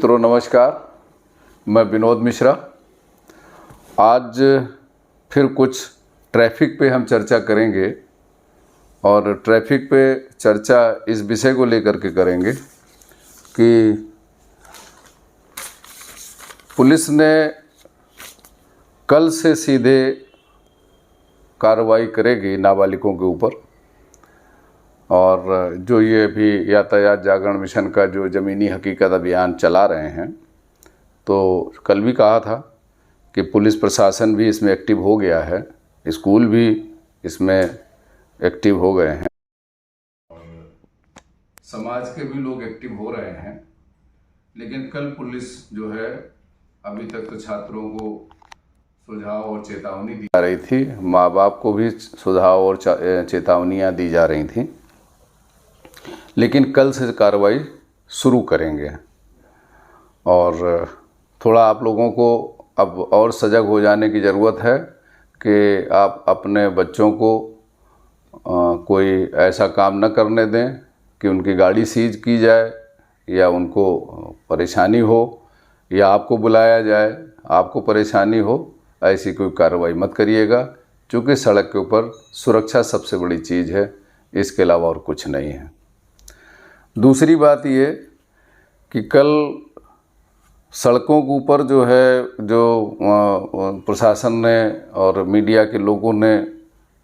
मित्रों नमस्कार, मैं विनोद मिश्रा। आज फिर कुछ ट्रैफिक पे हम चर्चा करेंगे और ट्रैफिक पे चर्चा इस विषय को लेकर के करेंगे कि पुलिस ने कल से सीधे कार्रवाई करेगी नाबालिगों के ऊपर। और जो ये भी यातायात जागरण मिशन का जो ज़मीनी हकीकत अभियान चला रहे हैं, तो कल भी कहा था कि पुलिस प्रशासन भी इसमें एक्टिव हो गया है, स्कूल भी इसमें एक्टिव हो गए हैं और समाज के भी लोग एक्टिव हो रहे हैं। लेकिन कल पुलिस जो है, अभी तक तो छात्रों को सुझाव और चेतावनी दी जा रही थी, माँ बाप को भी सुझाव और चेतावनियाँ दी जा रही थी, लेकिन कल से कार्रवाई शुरू करेंगे। और थोड़ा आप लोगों को अब और सजग हो जाने की ज़रूरत है कि आप अपने बच्चों को कोई ऐसा काम न करने दें कि उनकी गाड़ी सीज की जाए या उनको परेशानी हो या आपको बुलाया जाए, आपको परेशानी हो। ऐसी कोई कार्रवाई मत करिएगा, क्योंकि सड़क के ऊपर सुरक्षा सबसे बड़ी चीज़ है, इसके अलावा और कुछ नहीं है। दूसरी बात ये कि कल सड़कों के ऊपर जो है, जो प्रशासन ने और मीडिया के लोगों ने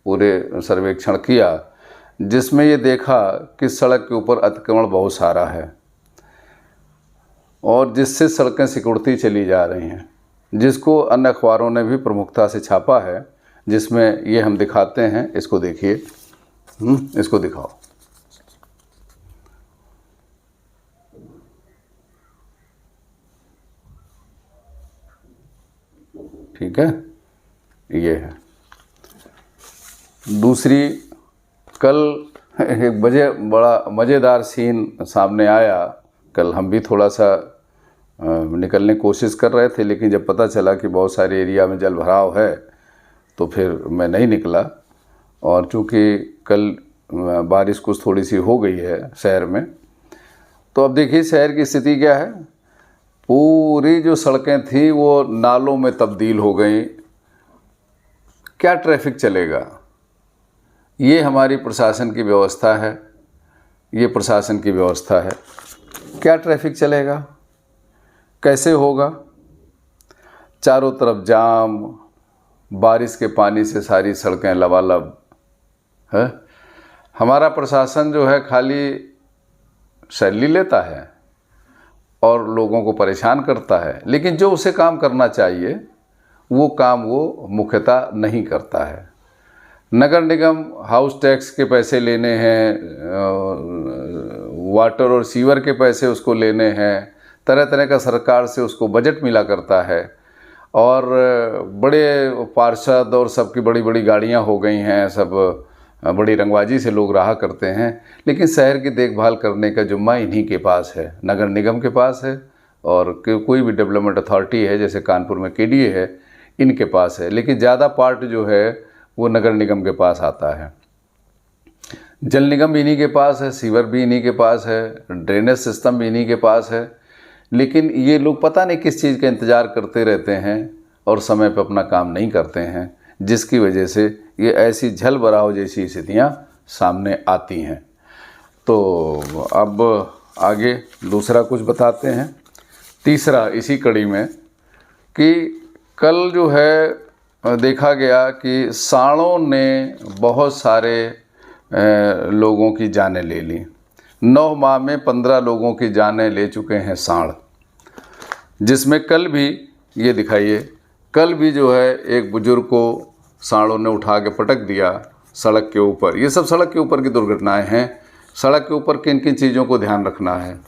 पूरे सर्वेक्षण किया, जिसमें ये देखा कि सड़क के ऊपर अतिक्रमण बहुत सारा है और जिससे सड़कें सिकुड़ती चली जा रही हैं, जिसको अन्य अखबारों ने भी प्रमुखता से छापा है, जिसमें ये हम दिखाते हैं। इसको देखिए, इसको दिखाओ। ठीक है, ये है। दूसरी, कल एक बड़ा मज़ेदार सीन सामने आया। कल हम भी थोड़ा सा निकलने की कोशिश कर रहे थे, लेकिन जब पता चला कि बहुत सारे एरिया में जल भराव है तो फिर मैं नहीं निकला। और चूँकि कल बारिश कुछ थोड़ी सी हो गई है शहर में, तो अब देखिए शहर की स्थिति क्या है। पूरी जो सड़कें थी वो नालों में तब्दील हो गई। क्या ट्रैफिक चलेगा? ये हमारी प्रशासन की व्यवस्था है, ये प्रशासन की व्यवस्था है। क्या ट्रैफिक चलेगा? कैसे होगा? चारों तरफ जाम, बारिश के पानी से सारी सड़कें लबालब है। हमारा प्रशासन जो है खाली सैलरी लेता है और लोगों को परेशान करता है, लेकिन जो उसे काम करना चाहिए वो काम वो मुख्यतः नहीं करता है। नगर निगम हाउस टैक्स के पैसे लेने हैं, वाटर और सीवर के पैसे उसको लेने हैं, तरह तरह का सरकार से उसको बजट मिला करता है। और बड़े पार्षद और सबकी बड़ी बड़ी गाड़ियां हो गई हैं, सब बड़ी रंगबाजी से लोग रहा करते हैं, लेकिन शहर की देखभाल करने का जुम्मा इन्हीं के पास है, नगर निगम के पास है। और कोई भी डेवलपमेंट अथॉरिटी है, जैसे कानपुर में केडीए है, इनके पास है। लेकिन ज़्यादा पार्ट जो है वो नगर निगम के पास आता है। जल निगम भी इन्हीं के पास है, सीवर भी इन्हीं के पास है, ड्रेनेज सिस्टम भी इन्हीं के पास है। लेकिन ये लोग पता नहीं किस चीज़ का इंतज़ार करते रहते हैं और समय पर अपना काम नहीं करते हैं, जिसकी वजह से ये ऐसी झल भराव जैसी स्थितियाँ सामने आती हैं। तो अब आगे दूसरा कुछ बताते हैं। तीसरा, इसी कड़ी में कि कल जो है देखा गया कि सांडों ने बहुत सारे लोगों की जानें ले ली। 9 माह में 15 लोगों की जानें ले चुके हैं सांड, जिसमें कल भी ये दिखाइए, कल भी जो है एक बुजुर्ग को सांडों ने उठा के पटक दिया सड़क के ऊपर। ये सब सड़क के ऊपर की दुर्घटनाएं हैं। सड़क के ऊपर किन किन चीज़ों को ध्यान रखना है,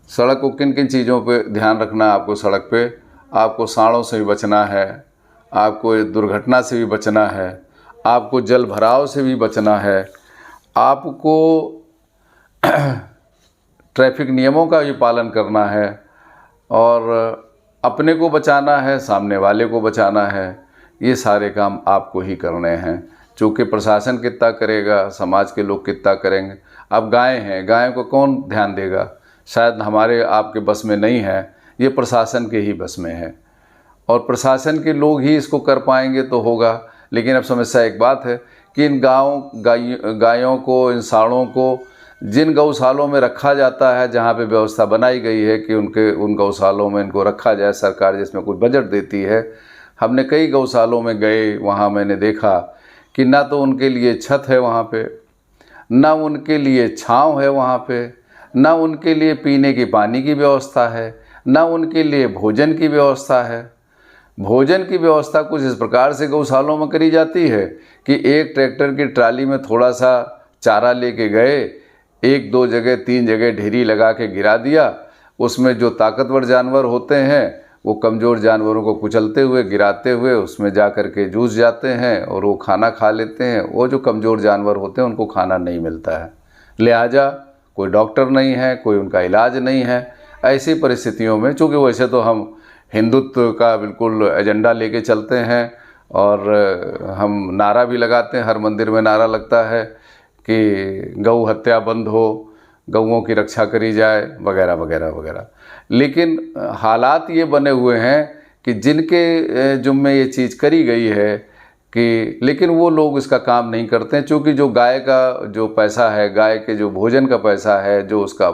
सड़क को किन किन चीज़ों पे ध्यान रखना है आपको। सड़क पे आपको सांडों से भी बचना है, आपको दुर्घटना से भी बचना है, आपको जल भराव से भी बचना है, आपको ट्रैफिक नियमों का भी पालन करना है और अपने को बचाना है, सामने वाले को बचाना है। ये सारे काम आपको ही करने हैं। चूँकि प्रशासन कितना करेगा, समाज के लोग कितना करेंगे। अब गाय हैं, गायों को कौन ध्यान देगा? शायद हमारे आपके बस में नहीं है, ये प्रशासन के ही बस में है और प्रशासन के लोग ही इसको कर पाएंगे तो होगा। लेकिन अब समस्या एक बात है कि इन गायों को, इन सांडों को जिन गौशालों में रखा जाता है, जहाँ पे व्यवस्था बनाई गई है कि उन गौशालों में इनको रखा जाए, सरकार जिसमें कुछ बजट देती है। हमने कई गौशालों में गए, वहाँ मैंने देखा कि ना तो उनके लिए छत है वहाँ पे, ना उनके लिए छांव है वहाँ पे, ना उनके लिए पीने की पानी की व्यवस्था है, ना उनके लिए भोजन की व्यवस्था है। भोजन की व्यवस्था कुछ इस प्रकार से गौशालों में करी जाती है कि एक ट्रैक्टर की ट्राली में थोड़ा सा चारा लेके गए, 1-2 जगह 3 जगह ढेरी लगा के गिरा दिया, उसमें जो ताकतवर जानवर होते हैं वो कमज़ोर जानवरों को कुचलते हुए, गिराते हुए उसमें जा कर के जूझ जाते हैं और वो खाना खा लेते हैं। वो जो कमज़ोर जानवर होते हैं उनको खाना नहीं मिलता है, लिहाजा कोई डॉक्टर नहीं है, कोई उनका इलाज नहीं है। ऐसी परिस्थितियों में, चूँकि वैसे तो हम हिंदुत्व का बिल्कुल एजेंडा लेके चलते हैं और हम नारा भी लगाते हैं, हर मंदिर में नारा लगता है कि गौ हत्या बंद हो, गौओं की रक्षा करी जाए, वगैरह वगैरह वगैरह। लेकिन हालात ये बने हुए हैं कि जिनके जुम्मे ये चीज़ करी गई है कि, लेकिन वो लोग इसका काम नहीं करते हैं। चूँकि जो गाय का जो पैसा है, गाय के जो भोजन का पैसा है, जो उसका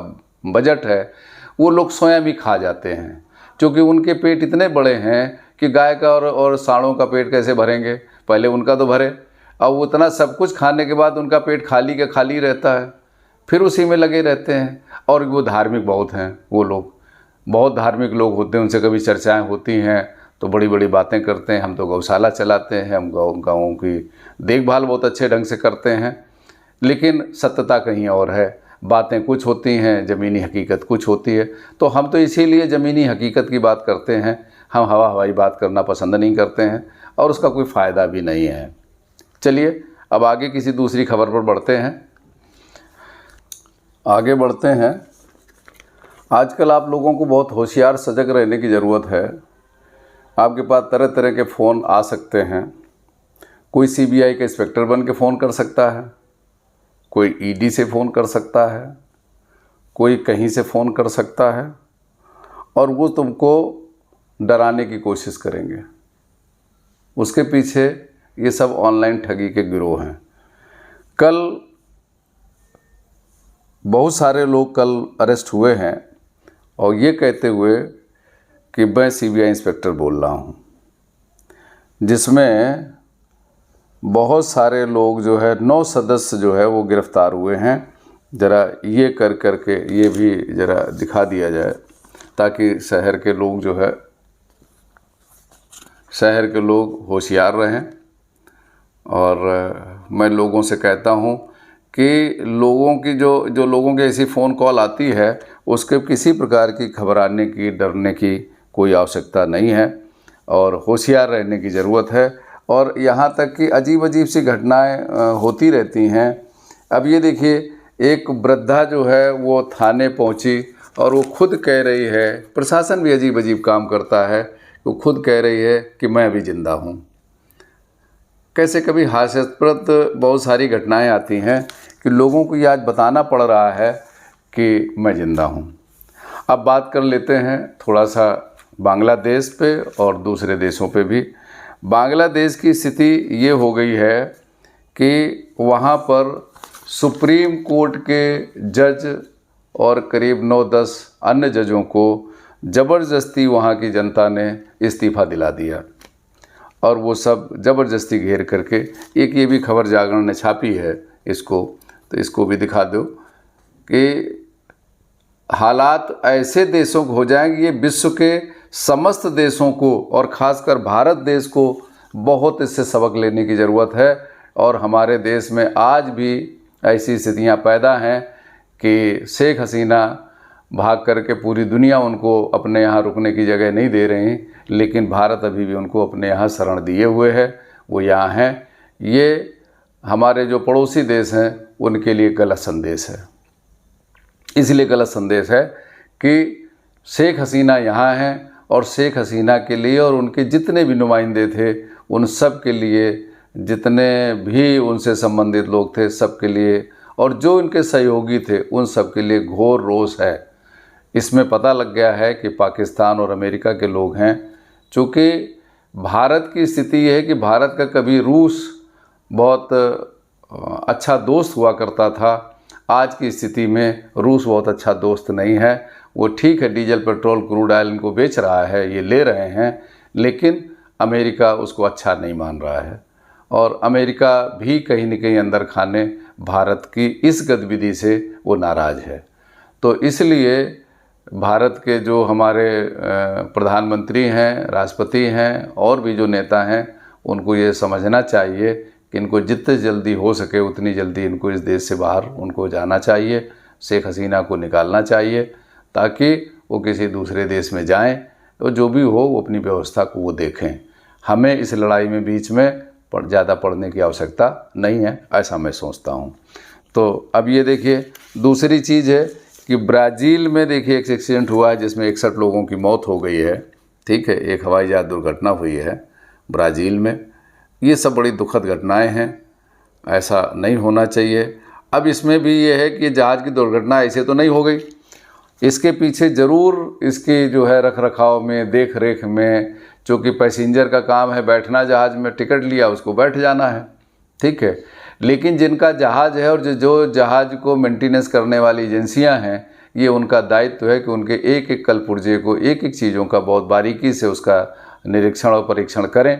बजट है, वो लोग स्वयं ही खा जाते हैं। क्योंकि उनके पेट इतने बड़े हैं कि गाय का और सांडों का पेट कैसे भरेंगे, पहले उनका तो भरे। अब उतना सब कुछ खाने के बाद उनका पेट खाली का खाली रहता है, फिर उसी में लगे रहते हैं। और वो धार्मिक बहुत हैं, वो लोग बहुत धार्मिक लोग होते हैं, उनसे कभी चर्चाएं होती हैं तो बड़ी बड़ी बातें करते हैं। हम तो गौशाला चलाते हैं, हम गाँवों की देखभाल बहुत अच्छे ढंग से करते हैं, लेकिन सत्यता कहीं और है। बातें कुछ होती हैं, ज़मीनी हकीकत कुछ होती है। तो हम तो इसीलिए ज़मीनी हकीकत की बात करते हैं, हम हवाई बात करना पसंद नहीं करते हैं और उसका कोई फ़ायदा भी नहीं है। चलिए अब आगे किसी दूसरी खबर पर बढ़ते हैं। आगे बढ़ते हैं। आजकल आप लोगों को बहुत होशियार सजग रहने की ज़रूरत है। आपके पास तरह तरह के फ़ोन आ सकते हैं। कोई सीबीआई का इंस्पेक्टर बन के फ़ोन कर सकता है, कोई ईडी से फ़ोन कर सकता है, कोई कहीं से फ़ोन कर सकता है और वो तुमको डराने की कोशिश करेंगे। उसके पीछे ये सब ऑनलाइन ठगी के गिरोह हैं। कल बहुत सारे लोग कल अरेस्ट हुए हैं और ये कहते हुए कि मैं सीबीआई इंस्पेक्टर बोल रहा हूँ, जिसमें बहुत सारे लोग जो है 9 सदस्य जो है वो गिरफ़्तार हुए हैं। ज़रा ये कर के ये भी ज़रा दिखा दिया जाए ताकि शहर के लोग जो है, शहर के लोग होशियार रहें। और मैं लोगों से कहता हूँ कि लोगों की जो लोगों की ऐसी फ़ोन कॉल आती है, उसके किसी प्रकार की घबराने की, डरने की कोई आवश्यकता नहीं है और होशियार रहने की ज़रूरत है। और यहाँ तक कि अजीब अजीब सी घटनाएं होती रहती हैं। अब ये देखिए, एक वृद्धा जो है वो थाने पहुँची और वो खुद कह रही है, प्रशासन भी अजीब अजीब काम करता है, वो खुद कह रही है कि मैं भी ज़िंदा हूँ। कैसे कभी हास्यास्पद बहुत सारी घटनाएं आती हैं कि लोगों को ये आज बताना पड़ रहा है कि मैं ज़िंदा हूँ। अब बात कर लेते हैं थोड़ा सा बांग्लादेश पे और दूसरे देशों पे भी। बांग्लादेश की स्थिति ये हो गई है कि वहाँ पर सुप्रीम कोर्ट के जज और करीब 9-10 अन्य जजों को ज़बरदस्ती वहाँ की जनता ने इस्तीफ़ा दिला दिया और वो सब ज़बरदस्ती घेर करके, एक ये भी खबर जागरण ने छापी है इसको, तो इसको भी दिखा दो कि हालात ऐसे देशों को हो जाएंगे, ये विश्व के समस्त देशों को और ख़ासकर भारत देश को बहुत इससे सबक लेने की ज़रूरत है। और हमारे देश में आज भी ऐसी स्थितियां पैदा हैं कि शेख हसीना भाग करके पूरी दुनिया उनको अपने यहाँ रुकने की जगह नहीं दे रही, लेकिन भारत अभी भी उनको अपने यहाँ शरण दिए हुए है, वो यहाँ हैं। ये हमारे जो पड़ोसी देश हैं उनके लिए गलत संदेश है। इसलिए गलत संदेश है कि शेख हसीना यहाँ हैं और शेख हसीना के लिए और उनके जितने भी नुमाइंदे थे उन सब के लिए, जितने भी उनसे संबंधित लोग थे सब के लिए, और जो उनके सहयोगी थे उन सब के लिए घोर रोष है इसमें पता लग गया है कि पाकिस्तान और अमेरिका के लोग हैं। चूँकि भारत की स्थिति ये है कि भारत का कभी रूस बहुत अच्छा दोस्त हुआ करता था, आज की स्थिति में रूस बहुत अच्छा दोस्त नहीं है। वो ठीक है, डीजल पेट्रोल क्रूड ऑयल इनको बेच रहा है, ये ले रहे हैं, लेकिन अमेरिका उसको अच्छा नहीं मान रहा है। और अमेरिका भी कहीं न कहीं अंदर खाने भारत की इस गतिविधि से वो नाराज़ है। तो इसलिए भारत के जो हमारे प्रधानमंत्री हैं, राष्ट्रपति हैं और भी जो नेता हैं, उनको ये समझना चाहिए कि इनको जितनी जल्दी हो सके उतनी जल्दी इनको इस देश से बाहर उनको जाना चाहिए, शेख हसीना को निकालना चाहिए, ताकि वो किसी दूसरे देश में जाएं, तो जो भी हो वो अपनी व्यवस्था को वो देखें। हमें इस लड़ाई में बीच में ज़्यादा पड़ने की आवश्यकता नहीं है, ऐसा मैं सोचता हूँ। तो अब ये देखिए, दूसरी चीज़ है कि ब्राज़ील में देखिए एक एक्सीडेंट हुआ है जिसमें 61 लोगों की मौत हो गई है। ठीक है, एक हवाई जहाज़ दुर्घटना हुई है ब्राज़ील में। ये सब बड़ी दुखद घटनाएं हैं, ऐसा नहीं होना चाहिए। अब इसमें भी ये है कि जहाज़ की दुर्घटना ऐसे तो नहीं हो गई, इसके पीछे ज़रूर इसकी जो है रख रखाव में, देख रेख में, चूँकि पैसेंजर का काम है बैठना जहाज़ में, टिकट लिया उसको बैठ जाना है, ठीक है। लेकिन जिनका जहाज़ है और जो जहाज़ को मेंटेनेंस करने वाली एजेंसियां हैं, ये उनका दायित्व है कि उनके एक एक कलपुर्जे को, एक एक चीज़ों का बहुत बारीकी से उसका निरीक्षण और परीक्षण करें,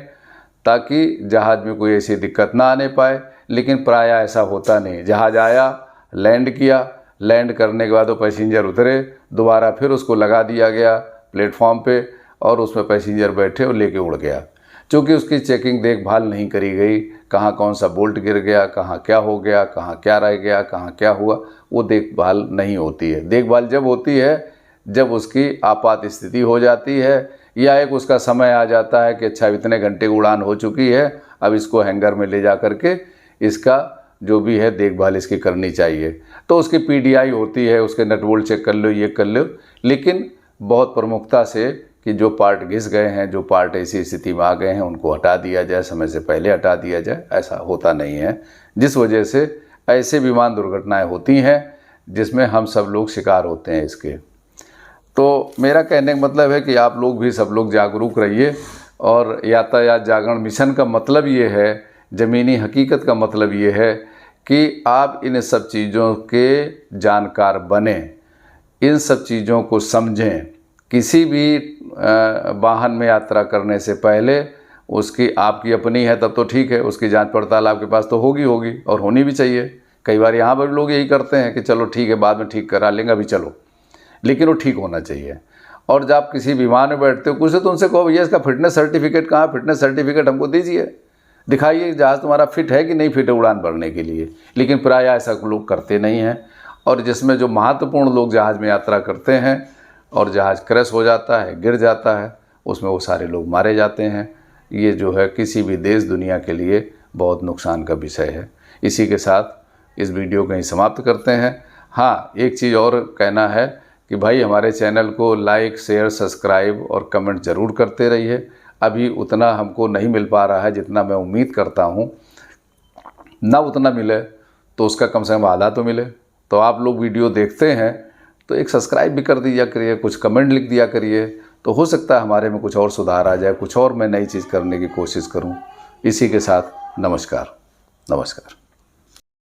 ताकि जहाज़ में कोई ऐसी दिक्कत ना आने पाए। लेकिन प्रायः ऐसा होता नहीं। जहाज़ आया, लैंड किया, लैंड करने के बाद वो पैसेंजर उतरे, दोबारा फिर उसको लगा दिया गया प्लेटफॉर्म पे और उसमें पैसेंजर बैठे और लेके उड़ गया। चूँकि उसकी चेकिंग देखभाल नहीं करी गई, कहाँ कौन सा बोल्ट गिर गया, कहाँ क्या हो गया, कहाँ क्या रह गया, कहाँ क्या हुआ, वो देखभाल नहीं होती है। देखभाल जब होती है जब उसकी आपात स्थिति हो जाती है, या एक उसका समय आ जाता है कि अच्छा इतने घंटे की उड़ान हो चुकी है, अब इसको हैंगर में ले जा करके इसका जो भी है देखभाल इसकी करनी चाहिए। तो उसकी PDI होती है, उसके नट बोल्ट चेक कर लो, ये कर लो, लेकिन बहुत प्रमुखता से कि जो पार्ट घिस गए हैं, जो पार्ट ऐसी स्थिति में आ गए हैं, उनको हटा दिया जाए, समय से पहले हटा दिया जाए। ऐसा होता नहीं है, जिस वजह से ऐसे विमान दुर्घटनाएं होती हैं जिसमें हम सब लोग शिकार होते हैं इसके। तो मेरा कहने का मतलब है कि आप लोग भी, सब लोग जागरूक रहिए। और यातायात जागरण मिशन का मतलब ये है, ज़मीनी हकीकत का मतलब ये है कि आप इन सब चीज़ों के जानकार बने, इन सब चीज़ों को समझें। किसी भी वाहन में यात्रा करने से पहले उसकी, आपकी अपनी है तब तो ठीक है, उसकी जांच पड़ताल आपके पास तो होगी और होनी भी चाहिए। कई बार यहाँ पर लोग यही करते हैं कि चलो ठीक है, बाद में ठीक करा लेंगे, अभी चलो, लेकिन वो ठीक होना चाहिए। और जब आप किसी विमान में बैठते हो, कुछ तो उनसे कहो भैया इसका फिटनेस सर्टिफिकेट कहाँ, फिटनेस सर्टिफिकेट हमको दीजिए, दिखाइए जहाज़ तुम्हारा फिट है कि नहीं फिट है उड़ान भरने के लिए। लेकिन प्रायः ऐसा लोग करते नहीं हैं। और जिसमें जो महत्वपूर्ण लोग जहाज़ में यात्रा करते हैं और जहाज़ क्रैश हो जाता है, गिर जाता है, उसमें वो सारे लोग मारे जाते हैं। ये जो है किसी भी देश दुनिया के लिए बहुत नुकसान का विषय है। इसी के साथ इस वीडियो को ही समाप्त करते हैं। हाँ, एक चीज़ और कहना है कि भाई हमारे चैनल को लाइक, शेयर, सब्सक्राइब और कमेंट ज़रूर करते रहिए। अभी उतना हमको नहीं मिल पा रहा है जितना मैं उम्मीद करता हूँ, ना उतना मिले तो उसका कम से कम आधा तो मिले। तो आप लोग वीडियो देखते हैं तो एक सब्सक्राइब भी कर दिया करिए, कुछ कमेंट लिख दिया करिए, तो हो सकता है हमारे में कुछ और सुधार आ जाए, कुछ और मैं नई चीज़ करने की कोशिश करूं। इसी के साथ नमस्कार।